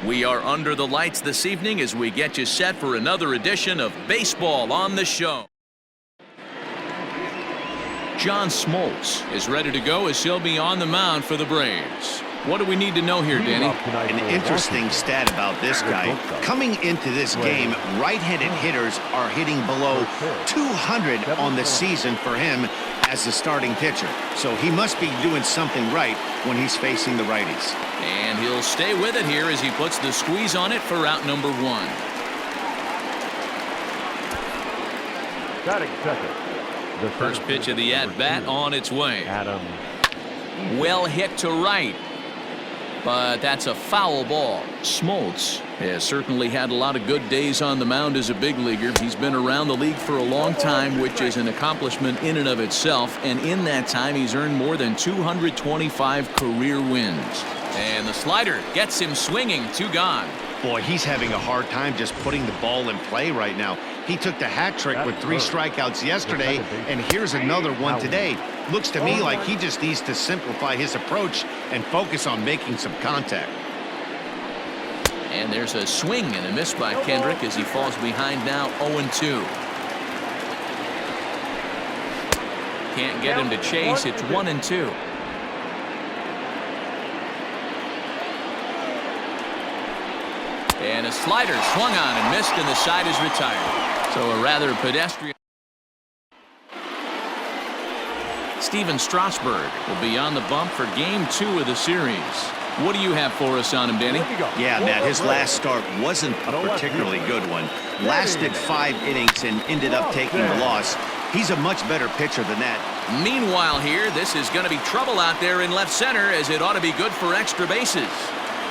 We are under the lights this evening as we get you set for another edition of Baseball on the Show. John Smoltz is ready to go as he'll be on the mound for the Braves. What do we need to know here, Danny? An interesting stat about this guy. Coming into this game, right-handed hitters are hitting below 200 on the season for him as a starting pitcher. So he must be doing something right when he's facing the righties. And he'll stay with it here as he puts the squeeze on it for out number one. Batting second. The first pitch of the at-bat on its way. Adam. Well hit to right. But that's a foul ball. Smoltz has certainly had a lot of good days on the mound as a big leaguer. He's been around the league for a long time, which is an accomplishment in and of itself. And in that time, he's earned more than 225 career wins. And the slider gets him swinging, 2 gone. Boy, he's having a hard time just putting the ball in play right now. He took the hat trick with 3 strikeouts yesterday, and here's another one today. Looks to me like he just needs to simplify his approach and focus on making some contact. And there's a swing and a miss by Kendrick as he falls behind now 0-2. Can't get him to chase. It's 1-2. And a slider swung on and missed, and the side is retired. So a rather pedestrian. Steven Strasburg will be on the bump for game 2 of the series. What do you have for us on him, Danny? Yeah, Matt, his last start wasn't a particularly good one. Lasted 5 innings and ended up taking the loss. He's a much better pitcher than that. Meanwhile here, this is going to be trouble out there in left center, as it ought to be good for extra bases.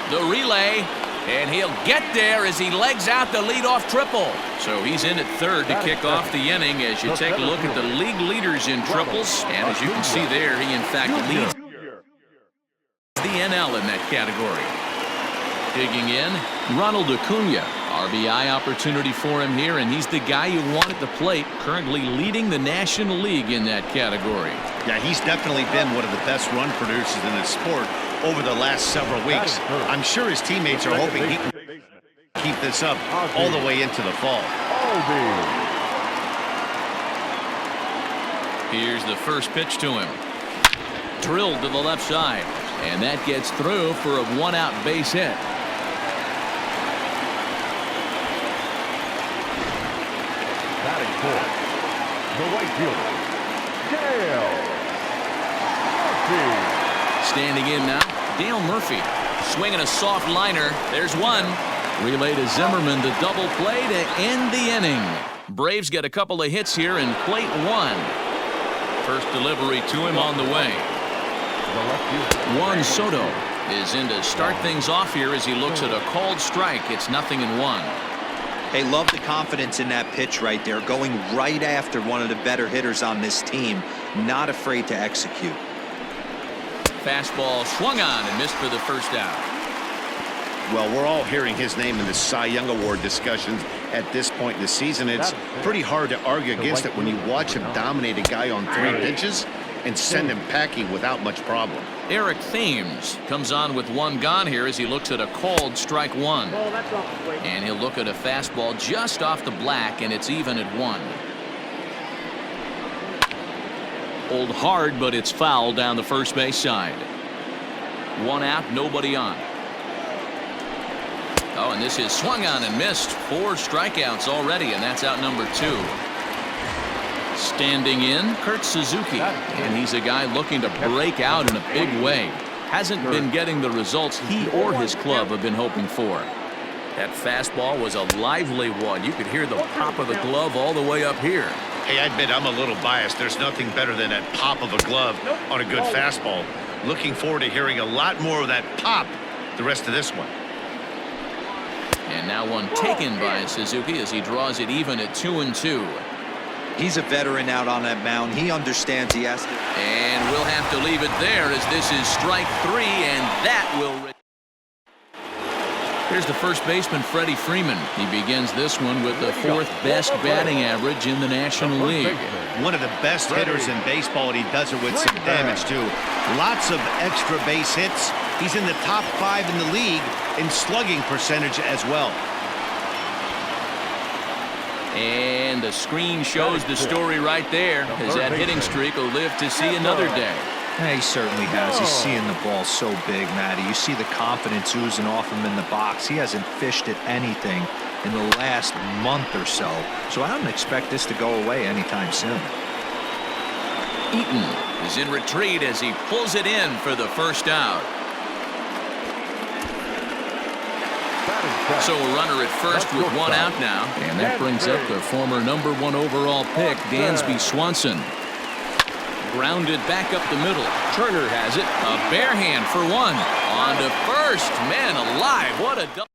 The relay. And he'll get there as he legs out the leadoff triple. So he's in at third to kick off the inning as you take a look at the league leaders in triples. And as you can see there, he in fact leads the NL in that category. Digging in, Ronald Acuna. RBI opportunity for him here, and he's the guy you want at the plate, currently leading the National League in that category. Yeah, he's definitely been one of the best run producers in the sport over the last several weeks. I'm sure his teammates are hoping he can keep this up all the way into the fall. Here's the first pitch to him. Drilled to the left side, and that gets through for a 1-out base hit. Batting fourth, the right fielder, Dale Murphy. Standing in now, Dale Murphy. Swinging a soft liner. There's one. Relay to Zimmerman, the double play to end the inning. Braves get a couple of hits here in plate 1. First delivery to him on the way. Juan Soto is in to start things off here as he looks at a called strike. It's 0-1. Hey, love the confidence in that pitch right there, going right after one of the better hitters on this team, not afraid to execute. Fastball swung on and missed for the first out. Well, we're all hearing his name in the Cy Young Award discussions at this point in the season. It's pretty hard to argue against it when you watch him dominate a guy on 3 pitches and send him packing without much problem. Eric Thames comes on with 1 gone here as he looks at a called strike 1. And he'll look at a fastball just off the black, and it's even at 1. Pulled hard, but it's foul down the first base side. 1 out, nobody on. Oh, and this is swung on and missed. 4 strikeouts already, and that's out number 2. Standing in, Kurt Suzuki, and he's a guy looking to break out in a big way. Hasn't been getting the results he or his club have been hoping for. That fastball was a lively one. You could hear the pop of the glove all the way up here. Hey, I admit I'm a little biased. There's nothing better than that pop of a glove on a good fastball. Looking forward to hearing a lot more of that pop the rest of this one. And now one taken by Suzuki as he draws it even at 2-2. He's a veteran out on that mound. He understands he has to. And we'll have to leave it there as this is strike 3, and that will. Here's the first baseman, Freddie Freeman. He begins this one with the 4th best batting average in the National League. One of the best hitters in baseball, and he does it with some damage, too. Lots of extra base hits He's in the top 5 in the league in slugging percentage as well. And the screen shows the story right there, as that hitting streak will live to see another day. Yeah, he certainly has. He's seeing the ball so big, Matty. You see the confidence oozing off him in the box. He hasn't fished at anything in the last month or so. So I don't expect this to go away anytime soon. Eaton is in retreat as he pulls it in for the first out. So a runner at first with one out now. And that brings up the former #1 overall pick, Dansby Swanson. Grounded back up the middle. Turner has it. A bare hand for one. On to first. Man alive, what a double.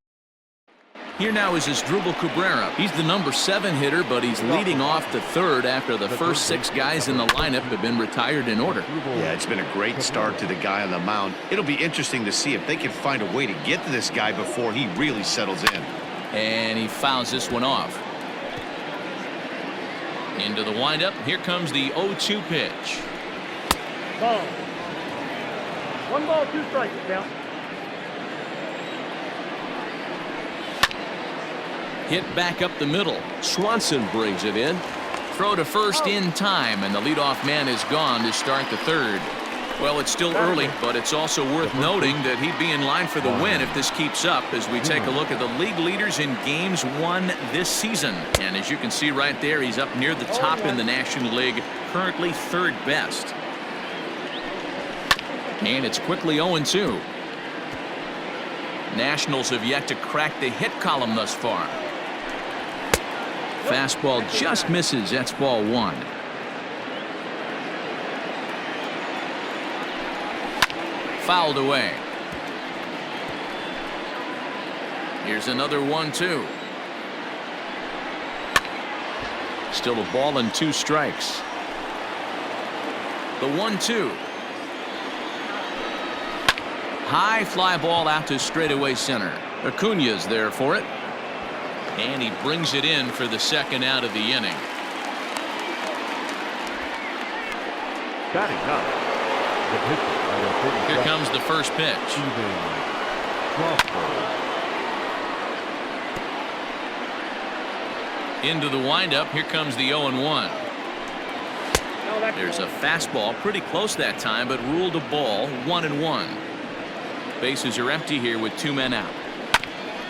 Here now is Asdrubal Cabrera. He's the #7 hitter, but he's leading off the third after the first 6 guys in the lineup have been retired in order. Yeah, it's been a great start to the guy on the mound. It'll be interesting to see if they can find a way to get to this guy before he really settles in. And he fouls this one off. Into the windup. Here comes the 0-2 pitch. Ball. 1 ball, 2 strikes now. Hit back up the middle. Swanson brings it in. Throw to first in time, and the leadoff man is gone to start the third. Well, it's still early, but it's also worth noting that he'd be in line for the win if this keeps up as we take a look at the league leaders in games won this season. And as you can see right there, he's up near the top in the National League, currently 3rd best. And it's quickly 0-2. Nationals have yet to crack the hit column thus far. Fastball just misses. That's ball 1. Fouled away. Here's another 1-2. Still a ball and 2 strikes. The 1-2. High fly ball out to straightaway center. Acuna's there for it. And he brings it in for the second out of the inning. Batting up. Here comes the first pitch. Into the windup. Here comes the 0-1. There's a fastball pretty close that time, but ruled a ball. 1-1. Bases are empty here with 2 men out.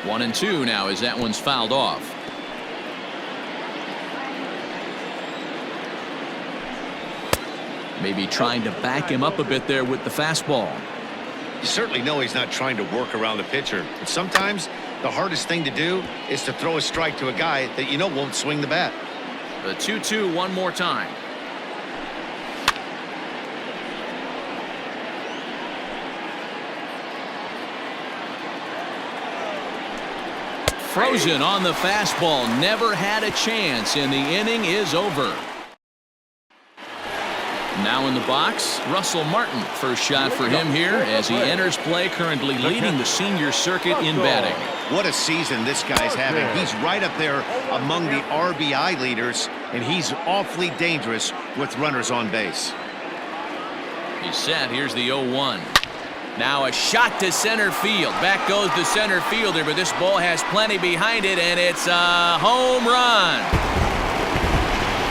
1-2 now as that one's fouled off. Maybe trying to back him up a bit there with the fastball. You certainly know he's not trying to work around the pitcher. But sometimes the hardest thing to do is to throw a strike to a guy that you know won't swing the bat. The 2-2 one more time. Frozen on the fastball. Never had a chance, and the inning is over. Now in the box, Russell Martin. First shot for him here as he enters play, currently leading the senior circuit in batting. What a season this guy's having. He's right up there among the RBI leaders, and he's awfully dangerous with runners on base. He's set. Here's the 0-1. Now a shot to center field. Back goes the center fielder, but this ball has plenty behind it, and it's a home run.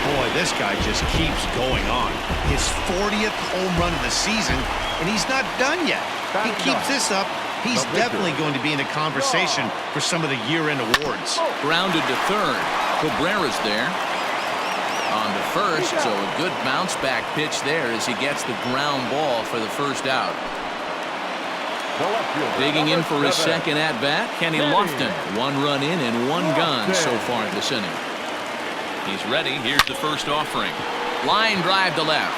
Boy, this guy just keeps going on. His 40th home run of the season, and he's not done yet. He keeps this up, he's definitely going to be in the conversation for some of the year-end awards. Grounded to third. Cabrera's there. On to first, so a good bounce-back pitch there as he gets the ground ball for the first out. Digging in for his second at-bat, Kenny Lofton. 1 run in and 1 gone so far this inning. He's ready. Here's the first offering. Line drive to left.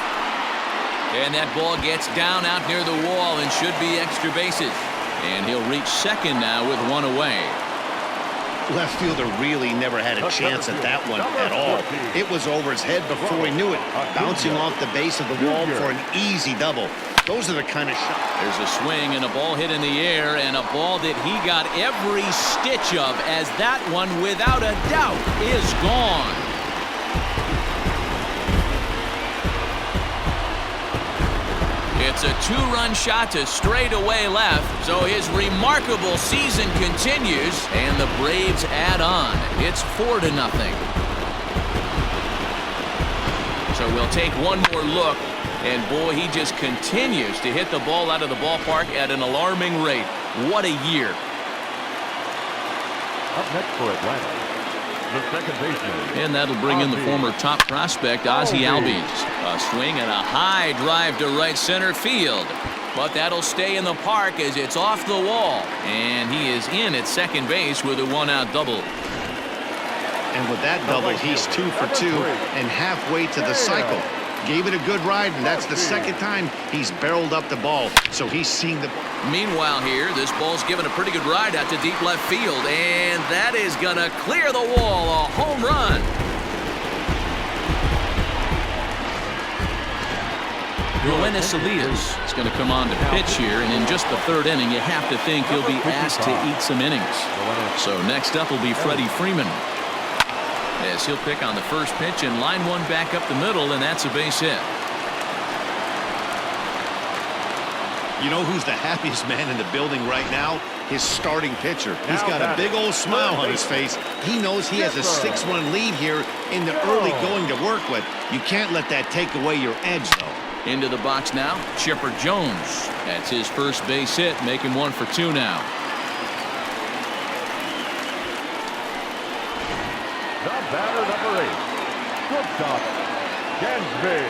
And that ball gets down out near the wall and should be extra bases. And he'll reach second now with 1 away. Left fielder really never had a chance at that one at all. It was over his head before he knew it, bouncing off the base of the wall for an easy double. Those are the kind of shots. There's a swing and a ball hit in the air, and a ball that he got every stitch of, as that one, without a doubt, is gone. It's a two-run shot to straightaway left, so his remarkable season continues, and the Braves add on. It's 4-0. So we'll take one more look, and boy, he just continues to hit the ball out of the ballpark at an alarming rate. What a year. Up next for Atlanta, the second baseman. And that'll bring in the former top prospect, Ozzie Albies. A swing and a high drive to right center field. But that'll stay in the park as it's off the wall. And he is in at second base with a one-out double. And with that double, he's 2 for 2 and halfway to the cycle. Gave it a good ride, and that's the second time he's barreled up the ball. So he's seeing the... Meanwhile here, this ball's given a pretty good ride out to deep left field, and that is going to clear the wall. A home run. Luis Elias is going to come on to pitch here, and in just the third inning, you have to think he'll be asked to eat some innings. So next up will be Freddie Freeman, as he'll pick on the first pitch and line one back up the middle, and that's a base hit. You know who's the happiest man in the building right now? His starting pitcher. He's got a big old smile on his face. He knows he has a 6-1 lead here in the early going to work with. You can't let that take away your edge, though. Into the box now, Chipper Jones. That's his first base hit, making 1 for 2 now. The batter, number 8, shortstop, Dansby.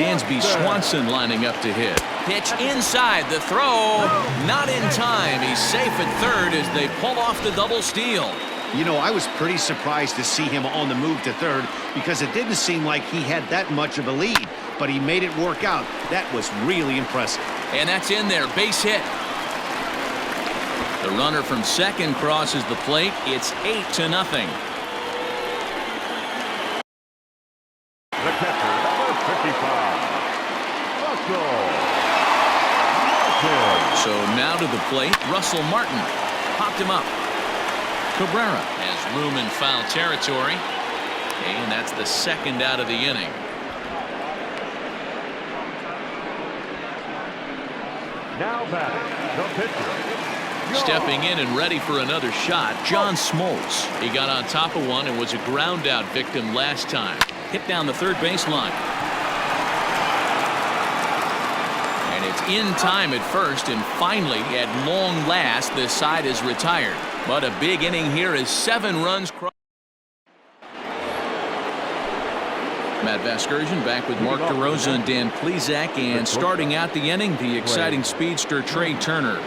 Dansby Swanson lining up to hit. Pitch inside, the throw, not in time. He's safe at third as they pull off the double steal. You know, I was pretty surprised to see him on the move to third because it didn't seem like he had that much of a lead, but he made it work out. That was really impressive. And that's in there, base hit. The runner from second crosses the plate. It's 8-0. The catcher, number 55, Russell. So now to the plate, Russell Martin. Popped him up. Cabrera has room in foul territory, and that's the second out of the inning. Now batting, the pitcher. Stepping in and ready for another shot, John Smoltz. He got on top of one and was a ground out victim last time. Hit down the third baseline. And it's in time at first, and finally, at long last, this side is retired. But a big inning here is 7 runs. Matt Vasgersian back with Mark DeRosa and Dan Plesac, and starting out the inning, the exciting speedster Trey Turner.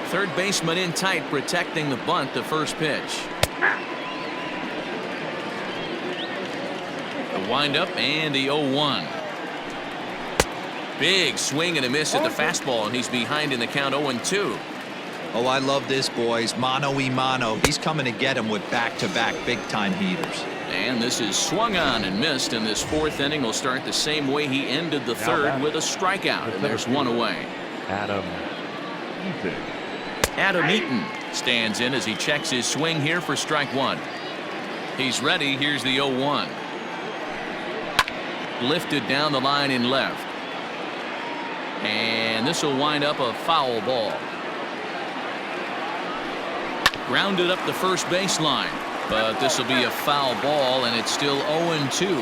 Third baseman in tight, protecting the bunt, the first pitch. The windup and the 0-1. Big swing and a miss at the fastball, and he's behind in the count 0-2. Oh, I love this, boys. Mano-y-mano. He's coming to get him with back-to-back big-time heaters. And this is swung on and missed, and this fourth inning will start the same way he ended the third, with a strikeout, and there's one away. Adam Eaton. Adam Eaton stands in as he checks his swing here for strike one. He's ready. Here's the 0-1. Lifted down the line in left. And this will wind up a foul ball. Grounded up the first baseline, but this will be a foul ball, and it's still 0-2.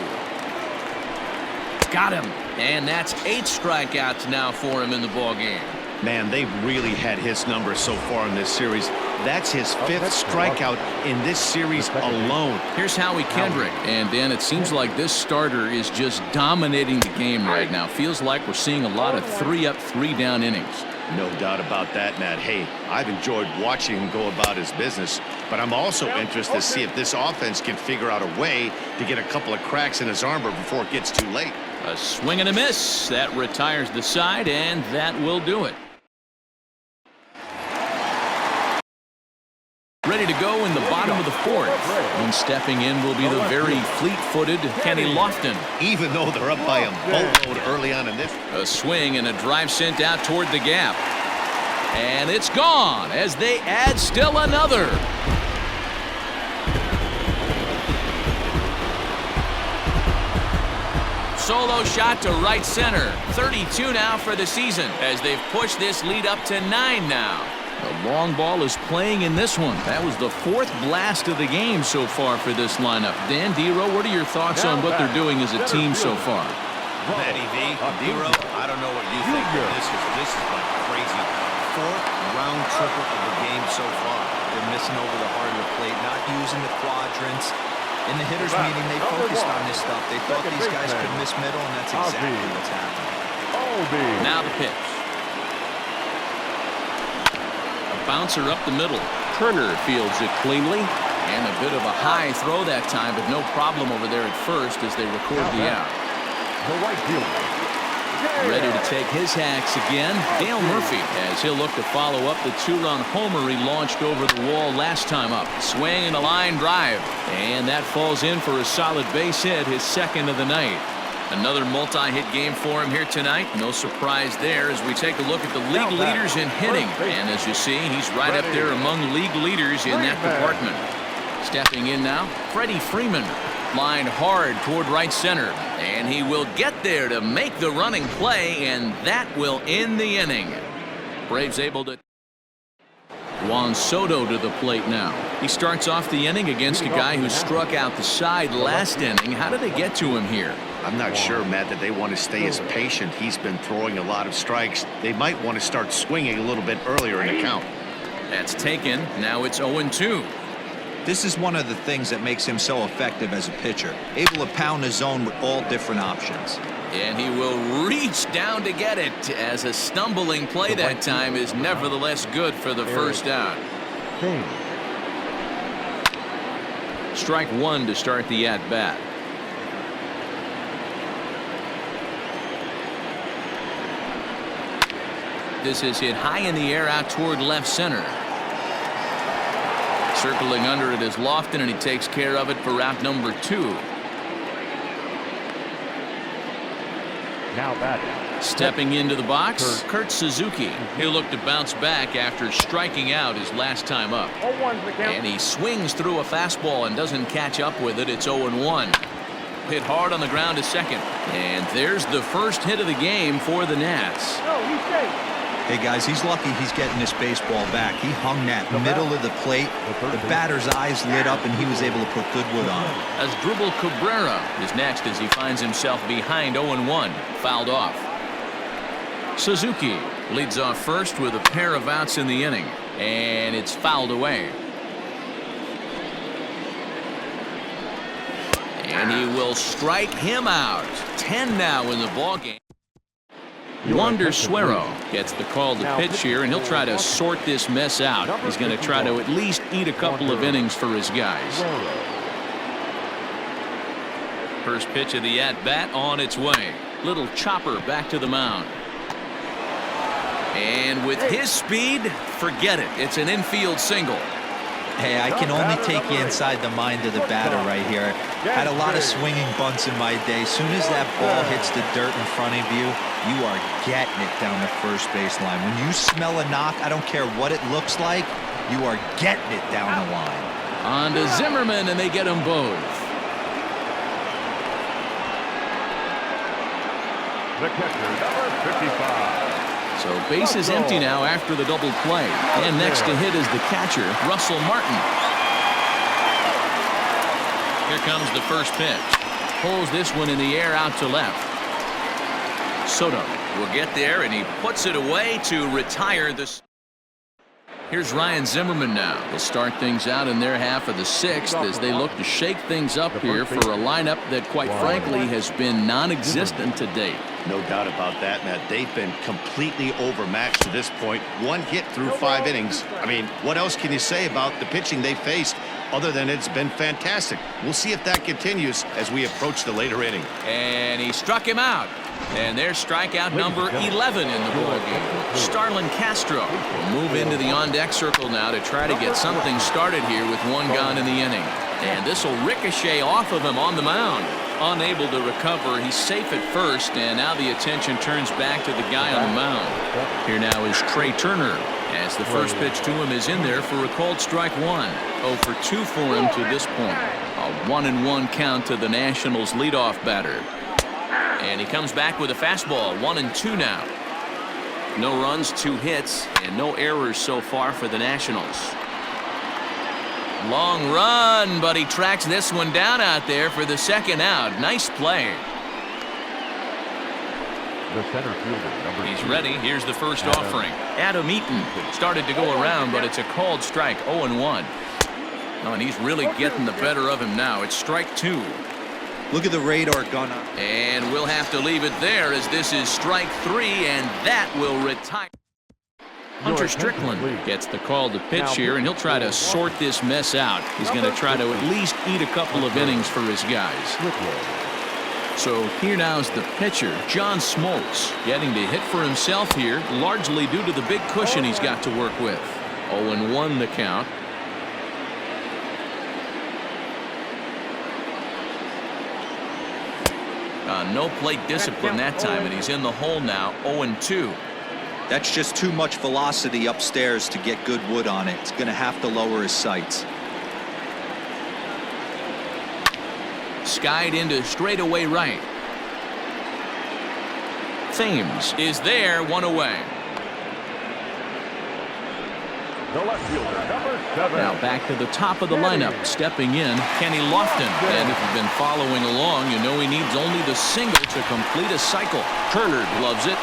Got him, and that's 8 strikeouts now for him in the ball game. Man, they've really had his number so far in this series. That's his 5th strikeout in this series alone. Here's Howie Kendrick, and Dan, it seems like this starter is just dominating the game right now. Feels like we're seeing a lot of 3-up, 3-down innings. No doubt about that, Matt. Hey, I've enjoyed watching him go about his business, but I'm also interested to see if this offense can figure out a way to get a couple of cracks in his armor before it gets too late. A swing and a miss. That retires the side, and that will do it. Ready to go in the bottom of the fourth. And stepping in will be the very fleet-footed Kenny Lofton. Even though they're up by a boatload early on in this. A swing and a drive sent out toward the gap. And it's gone as they add still another. solo shot to right center. 32 now for the season as they've pushed this lead up to 9 now. The long ball is playing in this one. That was the 4th blast of the game so far for this lineup. Dan Dero, what are your thoughts on what they're doing as a team so far? Matty V, Dero, I don't know what you think, but this is like crazy. 4th round triple of the game so far. They're missing over the heart of the plate, not using the quadrants. In the hitters meeting, they focused on this stuff. They thought these guys could miss middle, and that's exactly what's happening. Now the pitch. A bouncer up the middle. Turner fields it cleanly. And a bit of a high throw that time, but no problem over there at first as they record the out. The right fielder. Ready to take his hacks again. Dale Murphy, as he'll look to follow up the 2-run homer he launched over the wall last time up. Swing and a line drive. And that falls in for a solid base hit, his 2nd of the night. Another multi-hit game for him here tonight. No surprise there as we take a look at the league leaders in hitting. And as you see, he's right up there among league leaders in that department. Stepping in now, Freddie Freeman. Lined hard toward right center, and he will get there to make the running play, and that will end the inning. Braves able to. Juan Soto to the plate now. He starts off the inning against a guy who struck out the side last inning. How did they get to him here? I'm not sure, Matt, that they want to stay as patient. He's been throwing a lot of strikes. They might want to start swinging a little bit earlier in the count. That's taken. Now it's 0-2. This is one of the things that makes him so effective as a pitcher, able to pound the zone with all different options. And he will reach down to get it as a stumbling play that time is nevertheless good for the first out. Strike 1 to start the at-bat. This is hit high in the air out toward left center. Circling under it is Lofton, and he takes care of it for route number 2. Now batting. Stepping into the box, Kurt Suzuki. He'll look to bounce back after striking out his last time up. 0-1's the count. And he swings through a fastball and doesn't catch up with it. It's 0-1. Hit hard on the ground to second. And there's the first hit of the game for the Nats. No, he's safe. Hey, guys, he's lucky he's getting this baseball back. He hung that middle of the plate. The batter's eyes lit up, and he was able to put good wood on it. As Drupal Cabrera is next as he finds himself behind 0-1. Fouled off. Suzuki leads off first with a pair of outs in the inning. And it's fouled away. And he will strike him out. 10 now in the ballgame. Wander Suero gets the call to pitch here, and he'll try to sort this mess out. He's going to try to at least eat a couple of innings for his guys. First pitch of the at-bat on its way. Little chopper back to the mound. And with his speed, forget it. It's an infield single. Hey, I can only take you inside the mind of the batter right here. Had a lot of swinging bunts in my day. Soon as that ball hits the dirt in front of you, you are getting it down the first baseline. When you smell a knock, I don't care what it looks like, you are getting it down the line. On to Zimmerman, and they get them both. The catcher, number 55. So base is empty now after the double play. And next to hit is the catcher, Russell Martin. Here comes the first pitch. Pulls this one in the air out to left. Soto will get there, and he puts it away to retire this. Here's Ryan Zimmerman now. They'll start things out in their half of the 6th as they look to shake things up here for a lineup that, quite frankly, has been non-existent to date. No doubt about that, Matt. They've been completely overmatched to this point. 1 hit through 5 innings. I mean, what else can you say about the pitching they faced other than it's been fantastic? We'll see if that continues as we approach the later inning. And he struck him out. And there's strikeout number 11 in the ballgame. Starlin Castro will move into the on-deck circle now to try to get something started here with 1 gone in the inning. And this will ricochet off of him on the mound. Unable to recover. He's safe at first, and now the attention turns back to the guy on the mound. Here now is Trey Turner, as the first pitch to him is in there for a called strike 1. 0 for 2 for him to this point. A 1-1 count to the Nationals leadoff batter. And he comes back with a fastball. 1-2 now. No runs, 2 hits, and no errors so far for the Nationals. Long run, but he tracks this one down out there for the second out. Nice play. The center fielder, number He's 2. ready. Here's the first offering. Adam Eaton started to go around, but it's a called strike. 0-1. Oh, and he's really getting the better of him now. It's strike 2. Look at the radar gun. And we'll have to leave it there as this is strike 3, and that will retire. Hunter Strickland gets the call to pitch here, and he'll try to sort this mess out. He's going to try to at least eat a couple of innings for his guys. So here now is the pitcher, John Smoltz, getting to hit for himself here, largely due to the big cushion he's got to work with. 0-1 the count. No plate discipline that time, and he's in the hole now. 0-2. That's just too much velocity upstairs to get good wood on it. It's going to have to lower his sights. Skied into straightaway right. Thames is there, 1 away. The left fielder, number 7. Now back to the top of the lineup, stepping in, Kenny Lofton. And if you've been following along, you know he needs only the single to complete a cycle. Turner gloves it.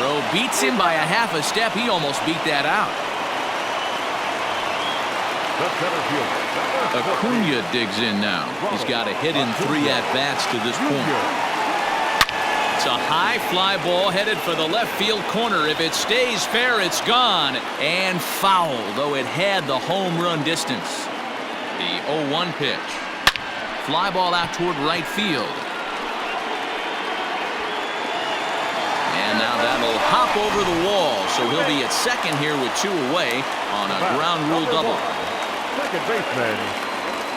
Throw beats him by a half a step. He almost beat that out. The center fielder, number 14. Acuna digs in now. He's got a hit in 3 at-bats to this point. It's a high fly ball headed for the left field corner. If it stays fair, it's gone. And foul, though it had the home run distance. The 0-1 pitch. Fly ball out toward right field. And now that'll hop over the wall. So he'll be at second here with 2 away on a ground rule double. Second baseman,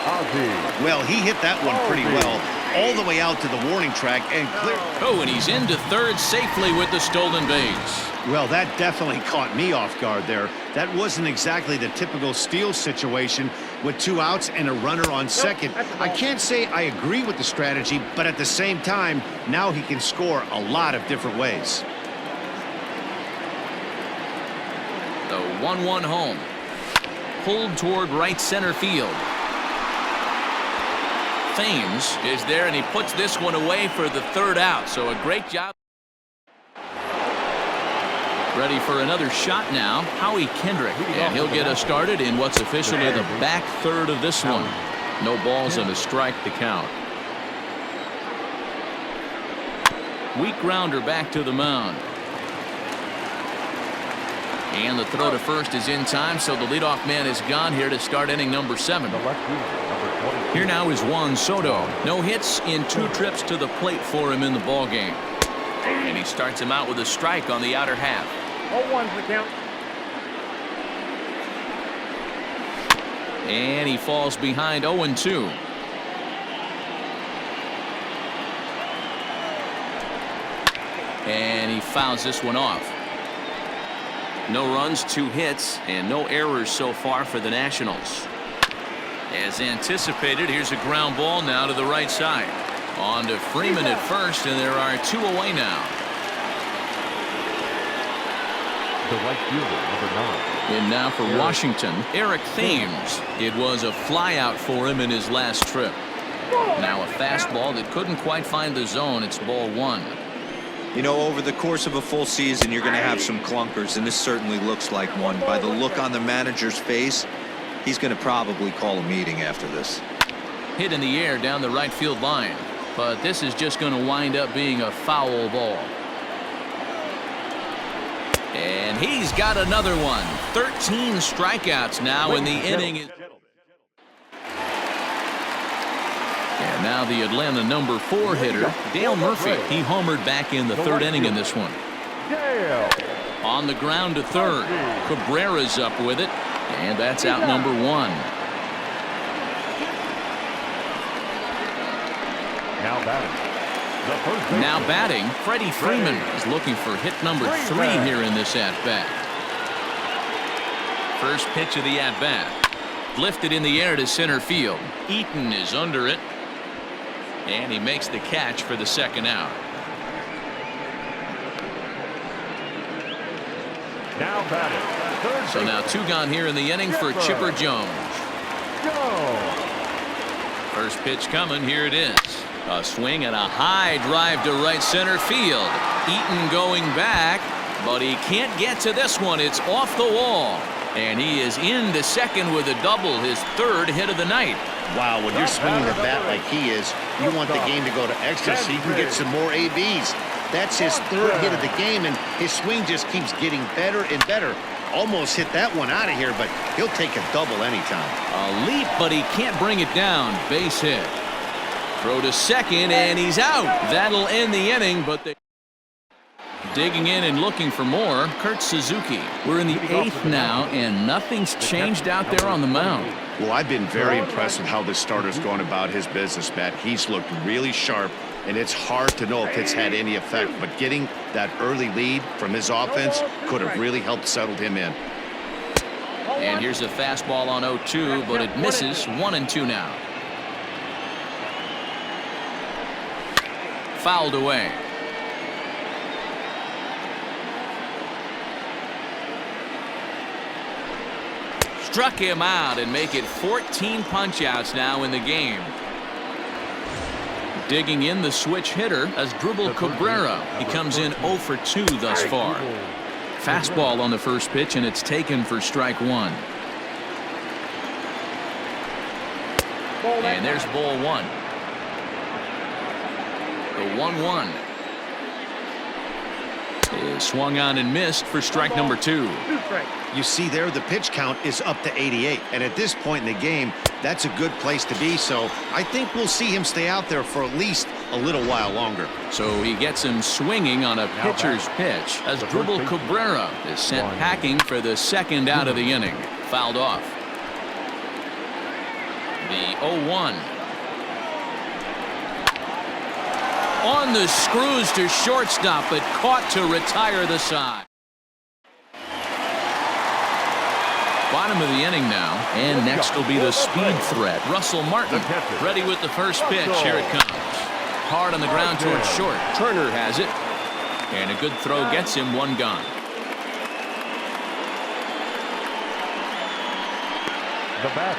Ozzie. Well, he hit that one pretty well, all the way out to the warning track and clear. Oh, and he's into third safely with the stolen base. Well, that definitely caught me off guard there. That wasn't exactly the typical steal situation with 2 outs and a runner on second. I can't say I agree with the strategy, but at the same time, now he can score a lot of different ways. The 1-1 home. Pulled toward right center field. Thames is there, and he puts this one away for the 3rd out. So a great job. Ready for another shot now, Howie Kendrick, and he'll get us started in what's officially the back 3rd of this one. No balls and a strike to count. Weak grounder back to the mound. And the throw to first is in time, so the leadoff man is gone here to start inning number 7. The left fielder, number 22. Here now is Juan Soto. No hits in 2 trips to the plate for him in the ballgame. And he starts him out with a strike on the outer half. 0-1's the count. And he falls behind 0-2. And he fouls this one off. No runs, 2 hits, and no errors so far for the Nationals. As anticipated, here's a ground ball now to the right side. On to Freeman at first, and there are 2 away now. The right fielder, number 9. In now for Washington, Eric Thames. It was a flyout for him in his last trip. Now a fastball that couldn't quite find the zone. It's ball 1. You know, over the course of a full season, you're going to have some clunkers, and this certainly looks like one. By the look on the manager's face, he's going to probably call a meeting after this. Hit in the air down the right field line, but this is just going to wind up being a foul ball. And he's got another one. 13 strikeouts now in the inning. And now the Atlanta number 4 hitter, Dale Murphy. He homered back in the 3rd inning in this one. On the ground to 3rd. Cabrera's up with it, and that's out number 1. Now batting, Freddie Freeman is looking for hit number 3 here in this at-bat. First pitch of the at-bat. Lifted in the air to center field. Eaton is under it. And he makes the catch for the second out. Now batting. Third So now baseman. 2 gone here in the inning for Chipper Jones. Go. First pitch coming. Here it is. A swing and a high drive to right center field. Eaton going back, but he can't get to this one. It's off the wall. And he is into second with a double, his 3rd hit of the night. Wow, when you're swinging the bat like he is, you want the game to go to extra so you can get some more ABs. That's his 3rd hit of the game, and his swing just keeps getting better and better. Almost hit that one out of here, but he'll take a double anytime. A leap, but he can't bring it down. Base hit. Throw to second, and he's out. That'll end the inning, but they... Digging in and looking for more, Kurt Suzuki. We're in the 8th now, and nothing's changed out there on the mound. Well, I've been very impressed with how this starter's going about his business, Matt. He's looked really sharp, and it's hard to know if it's had any effect, but getting that early lead from his offense could have really helped settle him in. And here's a fastball on 0-2, but it misses. 1-2 now. Fouled away. Struck him out and make it 14 punch-outs now in the game. Digging in the switch hitter as Dribble Cabrera. He comes in 0 for 2 thus far. Fastball on the first pitch, and it's taken for strike 1. And there's ball 1. The 1-1 is swung on and missed for strike number 2. You see there, the pitch count is up to 88, and at this point in the game, that's a good place to be, so I think we'll see him stay out there for at least a little while longer. So he gets him swinging on a pitcher's pitch as Dribble Cabrera is sent packing for the 2nd out of the inning. Fouled off. The 0-1. On the screws to shortstop, but caught to retire the side. Bottom of the inning now, and next will be the speed threat. Russell Martin ready with the first pitch. Here it comes. Hard on the ground towards short. Turner has it, and a good throw gets him 1 gone.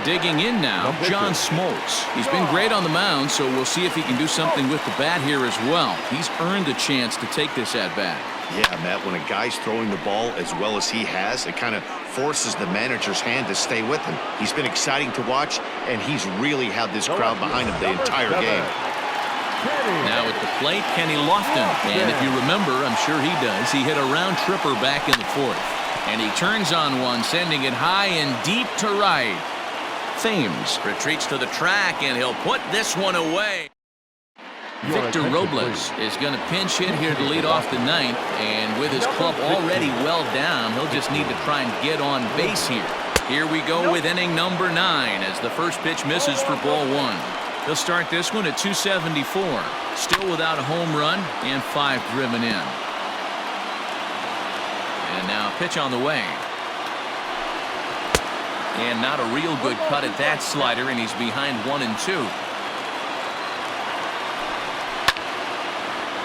Digging in now, John Smoltz. He's been great on the mound, so we'll see if he can do something with the bat here as well. He's earned a chance to take this at bat. Yeah, Matt, when a guy's throwing the ball as well as he has, it kind of forces the manager's hand to stay with him. He's been exciting to watch, and he's really had this crowd behind him the entire game. Now at the plate, Kenny Lofton. And if you remember, I'm sure he does, he hit a round tripper back in the 4th. And he turns on one, sending it high and deep to right. Thames retreats to the track, and he'll put this one away. Victor Robles is going to pinch hit here to lead off the 9th, and with his club already well down, he'll just need to try and get on base here. Here we go with inning number 9 as the first pitch misses for ball 1. He'll start this one at 274, still without a home run and 5 driven in. And now a pitch on the way. And not a real good cut at that slider, and he's behind 1-2.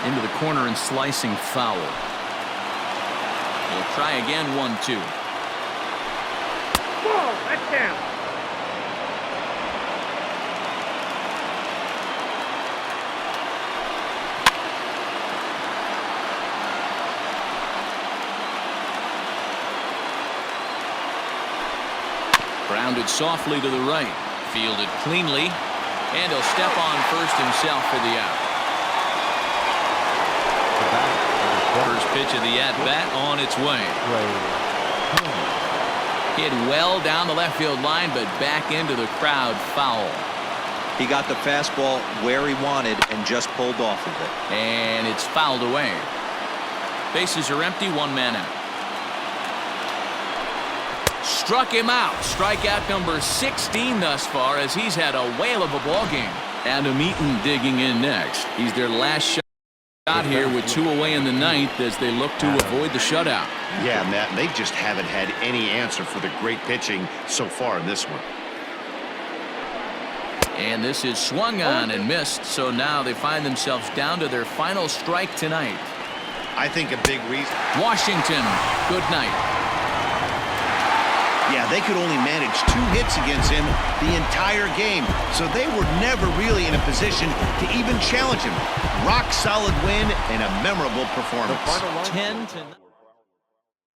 Into the corner and slicing foul. He'll try again. 1-2. Whoa, that's down. Grounded softly to the right. Fielded cleanly. And he'll step on first himself for the out. First pitch of the at-bat on its way. Hit well down the left field line, but back into the crowd. Foul. He got the fastball where he wanted and just pulled off of it. And it's fouled away. Bases are empty. 1 man out. Struck him out. Strikeout number 16 thus far, as he's had a whale of a ball game. Adam Eaton digging in next. He's their last shot here with 2 away in the 9th as they look to avoid the shutout. Yeah, Matt, they just haven't had any answer for the great pitching so far in this one. And this is swung on and missed, so now they find themselves down to their final strike tonight. I think a big reason. Washington, good night. Yeah, they could only manage 2 hits against him the entire game, so they were never really in a position to even challenge him. Rock solid win and a memorable performance. 10-9.